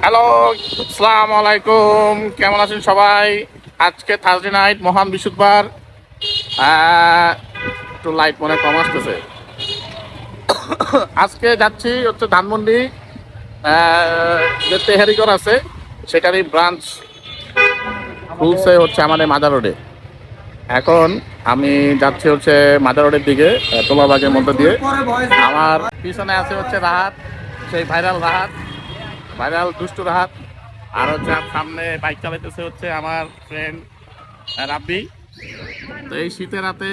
Hello, আসসালামু আলাইকুম। কেমন আছেন সবাই? আজকে থার্সডে নাইট, মহান বৃহস্পতিবার। একটু লাইট মনে কম আসতেছে। আজকে যাচ্ছি হচ্ছে ধানমন্ডি, যে তেহারিগর আছে সেটারই ব্রাঞ্চ খুলছে হচ্ছে আমাদের মাদার রোডে। এখন আমি যাচ্ছি হচ্ছে মাদার রোডের দিকে, তোলাবাগের মধ্যে দিয়ে। আমার পিছনে আছে হচ্ছে রাহাত, সেই ভাইরাল রাহাত, ভাইরাল দুষ্টু রাহাত। আর হচ্ছে সামনে বাইক চালাইতেছে হচ্ছে আমার ফ্রেন্ড রাব্বি। তো এই শীতের রাতে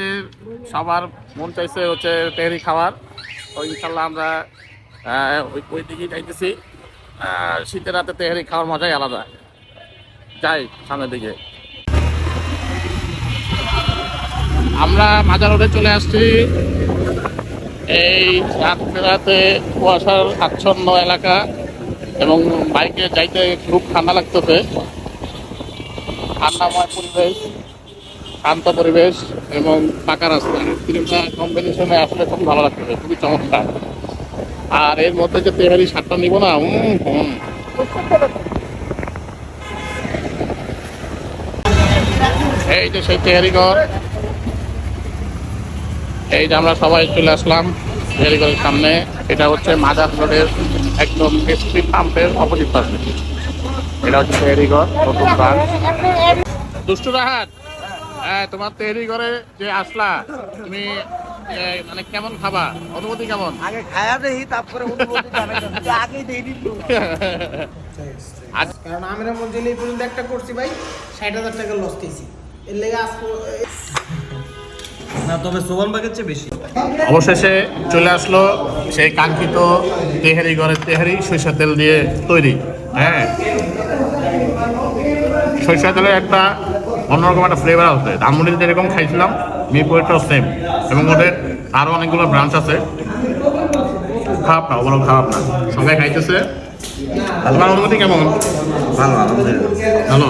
সবার মন চাইছে হচ্ছে তেহারি খাওয়ার। তো ইনশাল্লাহ আমরা ওই দিকেই যাইতেছি। শীতের রাতে তেহারি খাওয়ার মজাই আলাদা। যাই সামনের দিকে। আমরা মাজার রোডে চলে আসছি। এই রাতে কুয়াশার আচ্ছন্ন এলাকা এবং বাইকে যাইতে খুব ঠান্ডা লাগতেছে। ঠান্ডাময় পরিবেশ, শান্ত পরিবেশ এবং পাকা রাস্তা, তিনটা কম্বিনেশনে আসলে খুব ভালো লাগতেছে, খুবই চমৎকার। আর এর মধ্যে যে তেহারি সাতটা নিব না, এই যে সেই তেহারি ঘর। এই যে আমরা সবাই চলে আসলাম তেহারি ঘরের সামনে। এটা হচ্ছে মাজার রোডের একদম এসপি পাম্পের অপোজিট পাশে। এটা হচ্ছে তেহারি ঘর, নতুন ব্রাঞ্চ। দুষ্টু রাহাত, হ্যাঁ, তোমার তেহারি ঘরে যে আসলা, তুমি মানে কেমন খাবা, অনুভূতি কেমন? আগে খায়া দেই, তারপরে অনুভূতি জানাই। আগে দেই দিত। কারণ আমরা মধ্যে এই পর্যন্ত একটা করছি ভাই, ৬০,০০০ টাকা লস খেয়েছি। এর লেগে আজকে না, তবে সোবান বাগের চেয়ে বেশি। অবশেষে চলে আসলো সেই কাঙ্ক্ষিত তেহারি ঘরের তেহারি, সরিষার তেল দিয়ে তৈরি। হ্যাঁ, সরিষার তেলের একটা অন্যরকম একটা ফ্লেভার আছে। ধানমন্ডিতে যেরকম খাইছিলাম, মিরপুরেরটাও সেম। এবং ওদের আরও অনেকগুলো ব্রাঞ্চ আছে। খারাপ না, ওগুলো খারাপ না, সবাই খাইতেছে। তোমার অনুমতি কেমন? ভালো, আলহামদুলিল্লাহ ভালো।